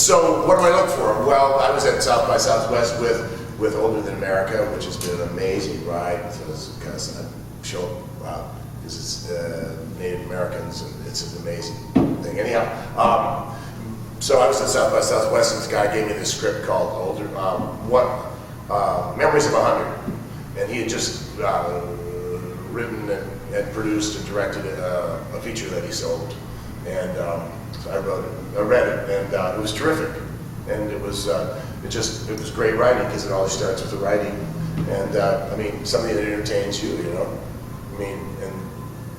So what do I look for? Well, I was at South by Southwest with Older Than America, which has been an amazing ride because I show because it's Native Americans and it's an amazing thing. Anyhow, so I was at South by Southwest and this guy gave me this script called Memories of 100, and he had just written and produced and directed a feature that he sold, and so I read it, and it was terrific, and it was great writing because it always starts with the writing, and I mean something that entertains you, you know, I mean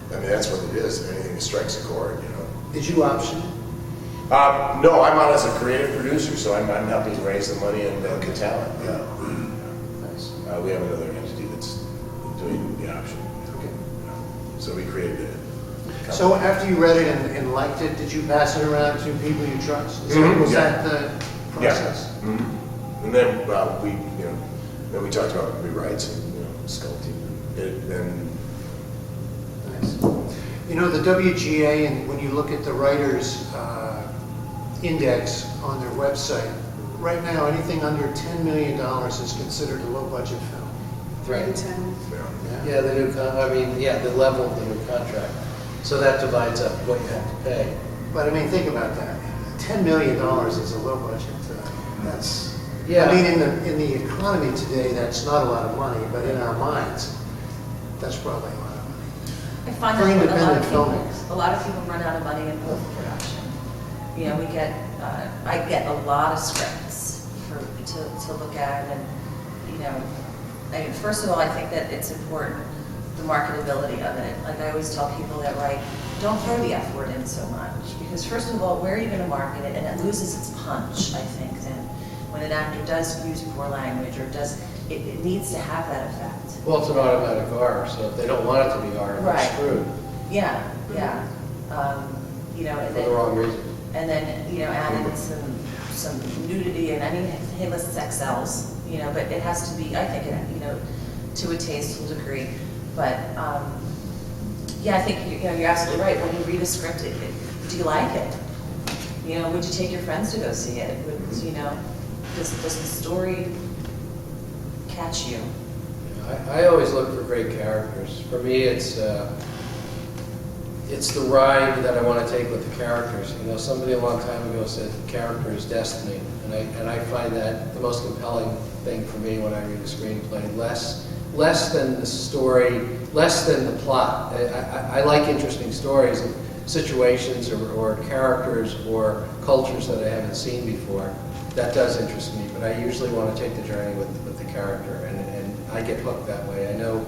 that's what it is. Anything that strikes a chord, you know. Did you option? No, I'm on as a creative producer, so I'm helping raise the money and get talent. Yeah. Nice. We have another entity that's doing the option. Okay. So we created it. So after you read it and liked it, did you pass it around to people you trust? Was that the process? Yeah. Mm-hmm. And then then we talked about rewrites and sculpting and. Nice. You know, the WGA, and when you look at the writers' index on their website, right now anything under $10 million is considered a low-budget film. 3 to 10. Yeah. The new the level of the new contract. So that divides up what you have to pay. But I mean, think about that. $10 million is a low-budget film. That's. Yeah. I mean, in the economy today, that's not a lot of money, but in our minds, that's probably a lot of money. I find For that independent filmmakers. a lot of people run out of money in post-production. You know, I get a lot of scripts to look at, and I mean, first of all, I think that it's important, the marketability of it. Like I always tell people that write, don't throw the F word in so much, because first of all, where are you going to market it? And it loses its punch, I think, then when an actor does use poor language or does, it needs to have that effect. Well, it's an automatic R, so if they don't want it to be R, they're screwed. Yeah. And For the wrong reason. And then, add in some nudity, and I mean, he lists XLs, but it has to be, I think, to a tasteful degree. But, I think, you're absolutely right. When you read a script, do you like it? Would you take your friends to go see it? Does the story catch you? I always look for great characters. For me, it's the ride that I want to take with the characters. Somebody a long time ago said character is destiny, and I find that the most compelling thing for me when I read a screenplay. Less than the story, less than the plot. I like interesting stories of situations or characters or cultures that I haven't seen before. That does interest me, but I usually want to take the journey with the character, and I get hooked that way. I know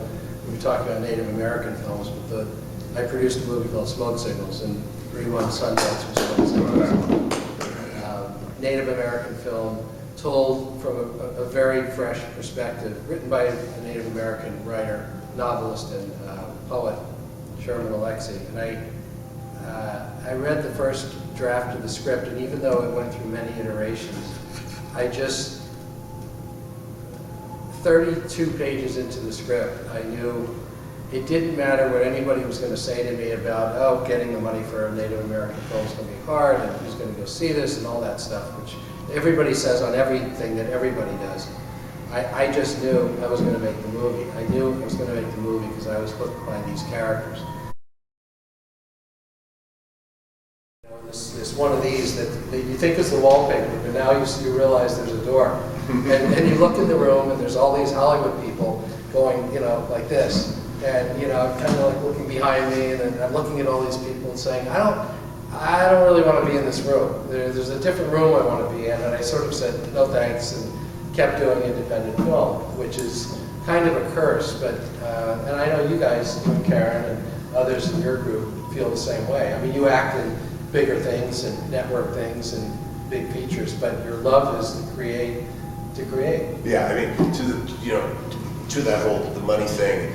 we talked about Native American films, but I produced a movie called Smoke Signals, and rerun Sundance for Smoke Signals. Native American film, told from a very fresh perspective, written by a Native American writer, novelist, and poet, Sherman Alexie. And I read the first draft of the script, and even though it went through many iterations, 32 pages into the script, I knew it didn't matter what anybody was going to say to me about, getting the money for a Native American film is going to be hard, and who's going to go see this, and all that stuff, which everybody says on everything that everybody does. I just knew I was going to make the movie. I knew I was going to make the movie because I was hooked by these characters. This one of these that you think is the wallpaper, but now you realize there's a door. And you look in the room, and there's all these Hollywood people going, like this. And, I'm kind of like looking behind me, and I'm looking at all these people and saying, I don't really want to be in this room. There's a different room I want to be in. And I sort of said, no thanks, and kept doing independent film, which is kind of a curse. But, and I know you guys, you and Karen and others in your group feel the same way. I mean, you act in bigger things and network things and big features, but your love is to create. Yeah, I mean, to that whole the money thing.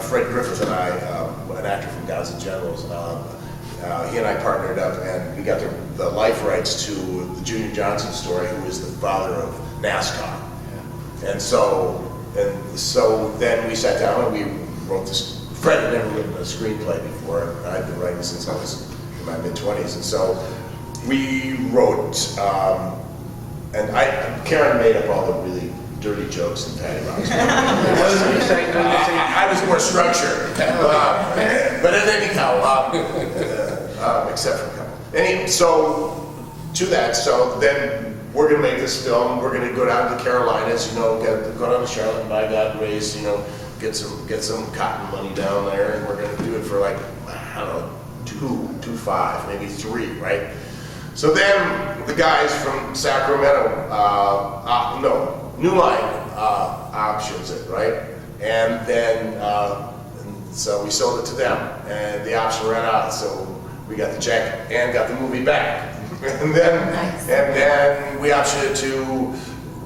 Fred Griffith and I, an actor from Gods and Generals, he and I partnered up, and we got the life rights to the Junior Johnson story, who is the father of NASCAR. Yeah. And so then we sat down and we wrote this. Fred had never written a screenplay before, and I'd been writing since I was in my mid-20s, and so we wrote, and Karen made up all the really dirty jokes and patty rocks. I was more structured. But anyhow, except for a couple. So to that, so then we're gonna make this film, we're gonna go down to the Carolinas, go down to Charlotte and buy that race, get some cotton money down there, and we're gonna do it for like, I don't know, 2.5, maybe 3, right? So then the guys from Sacramento, New Line options it, right? And then, so we sold it to them, and the option ran out, so we got the check and got the movie back. And then, and then we optioned it to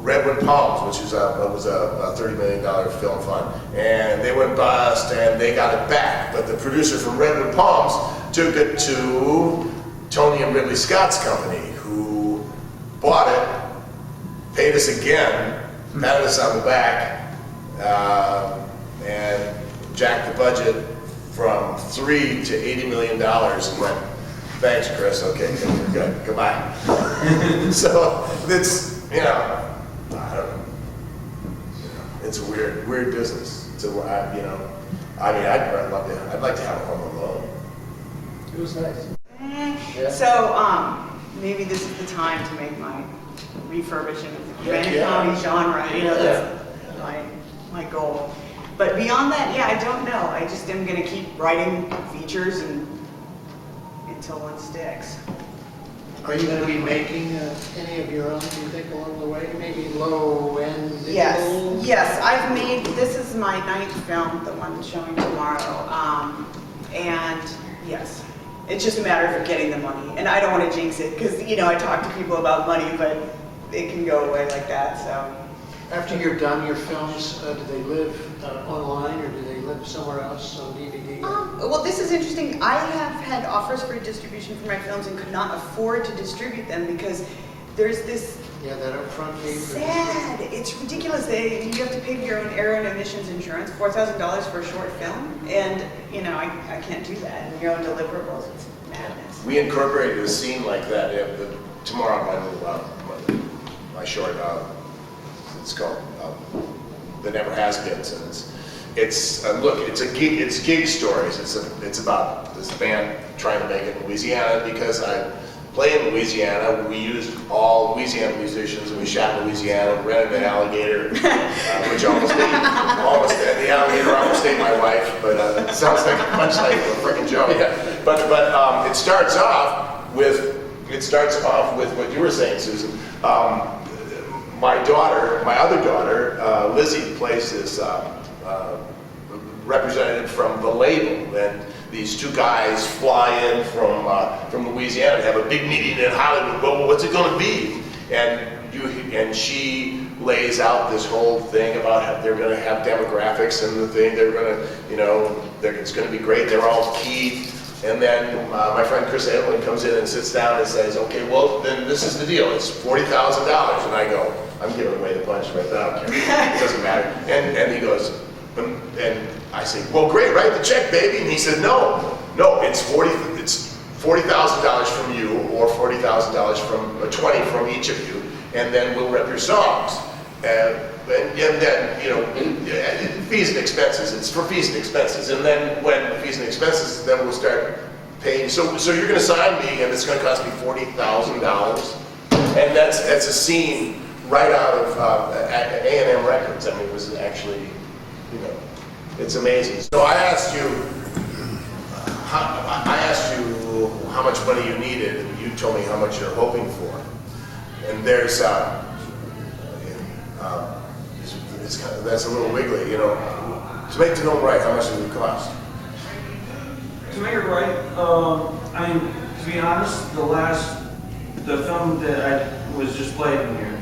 Redwood Palms, which was a $30 million film fund, and they went bust, and they got it back. But the producer from Redwood Palms took it to Tony and Ridley Scott's company, who bought it, paid us again, patted us on the back, and jacked the budget from $3 to $80 million, and went, "Thanks, Chris. Okay, we're good. Goodbye." So it's, I don't know. It's a weird business. I'd like to have a Home Alone. It was nice. So, maybe this is the time to make my refurbishing of the romantic comedy genre. That's my goal. But beyond that, I don't know. I just am going to keep writing features until one sticks. Are you going to be making any of your own, do you think, along the way? Maybe low-end digital? Yes, I've made, this is my 9th film, the one showing tomorrow. And yes, it's just a matter of getting the money. And I don't want to jinx it, because, I talk to people about money, but it can go away like that, so. After you're done your films, do they live online, or do they live somewhere else on DVD? Well, this is interesting. I have had offers for distribution for my films and could not afford to distribute them because there's this that upfront fee. sad. It's ridiculous. You have to pay for your own error and emissions insurance, $4,000 for a short film, and I can't do that. And your own deliverables, it's madness. We incorporated a scene like that tomorrow. My short. It's called The Never Has Beens, and it's gig stories. It's about this band trying to make it in Louisiana, because I play in Louisiana. We used all Louisiana musicians, and we shot in Louisiana. We rented an alligator, which the alligator almost ate my wife, but it sounds like a punchline of a freaking joke. Yeah. But it starts off with what you were saying, Susan. My other daughter, Lizzie, plays this representative from the label, and these two guys fly in from Louisiana to have a big meeting in Hollywood. Well, what's it going to be? And she lays out this whole thing about how they're going to have demographics and the thing. They're going to, it's going to be great. They're all keyed. And then my friend Chris Edelman comes in and sits down and says, "Okay, well, then this is the deal. It's $40,000. And I go, "I'm giving away the bunch right now. It doesn't matter." And he goes, and I say, "Well, great, write the check, baby." And he said, No, it's $40,000 from you, or $40,000 from 20 from each of you, and then we'll rep your songs." And then, fees and expenses. It's for fees and expenses. And then when fees and expenses, then we'll start paying. So you're going to sign me, and it's going to cost me $40,000. And that's a scene right out of A&M Records. I mean, it was actually, it's amazing. So I asked you how much money you needed, and you told me how much you're hoping for. And there's that's a little wiggly, To make the film right, how much does it cost? To make it right, to be honest, the film that I was just played in here,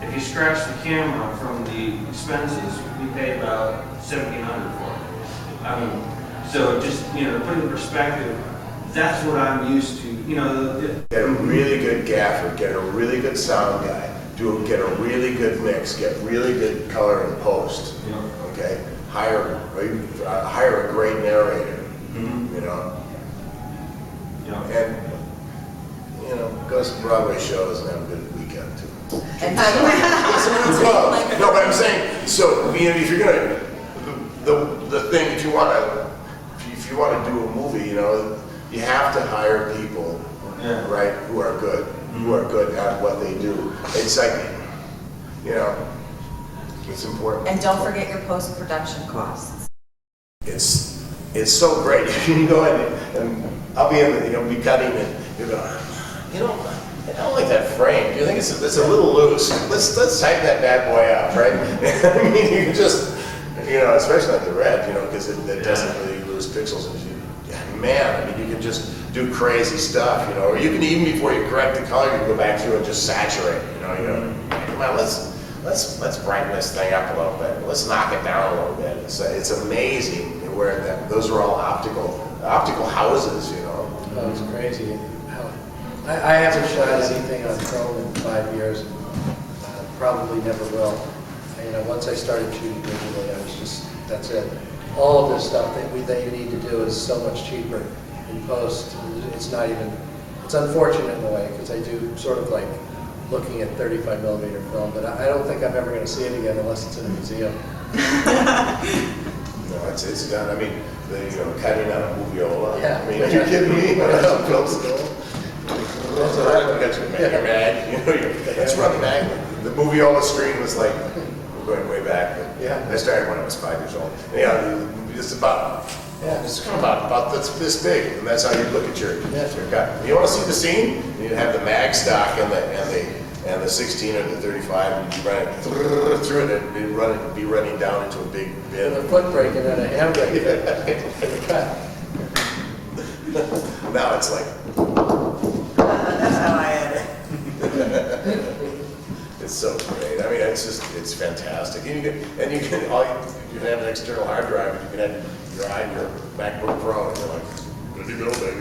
if you scratch the camera from the expenses, we paid about $1,700 for it. So just, to put it in perspective, that's what I'm used to, Get a really good gaffer, get a really good sound guy, get a really good mix, get really good color and post. Okay, hire a great narrator. Mm-hmm. And go Broadway show doesn't have a good weekend too. And how you Well, no, but I'm saying, so, you know, if you're gonna, the thing, if you wanna do a movie, you know, you have to hire people, Yeah. right, who are good at what they do. It's like, you know, it's important. And don't forget your post-production costs. It's so great. You can go in and I'll be in the, you know, be cutting and you go, you know, I don't like that frame. Do you think it's a little loose? Let's tighten that bad boy up, right? I mean, you can just, you know, especially like the red, you know, because it doesn't really lose pixels. And man, I mean, you can just do crazy stuff, you know, or you can even before you correct the color, you can go back through and just saturate, you know, come on, let's brighten this thing up a little bit. Let's knock it down a little bit. It's amazing where those are all optical houses, you know. That was crazy. I haven't shot anything on film in 5 years, and probably never will. You know, once I started shooting digitally, I was just, that's it. All of this stuff that you need to do is so much cheaper in post. It's not even, it's unfortunate in a way, because I do sort of like looking at 35 millimeter film, but I don't think I'm ever going to see it again unless it's in a museum. No, it's done. I mean, you know, cutting out a moviola. Yeah. I mean, are you kidding me? Film school. That's what happened. Got your mag. You know, let's run the mag. The moviola screen was like, we're going way back, but Yeah. I started when I was 5 years old. And, yeah, it's about this big, and that's how you look at your cut. You want to see the scene? You have the mag stock and the 16 or the 35, and you run it through it, and be running down into a big bin. With a foot brake and then a handbrake. Cut. Now it's like, That's how I edit. it's so great. I mean, it's fantastic. And you can have an external hard drive, and you can have your MacBook Pro, and you're like, good to go there.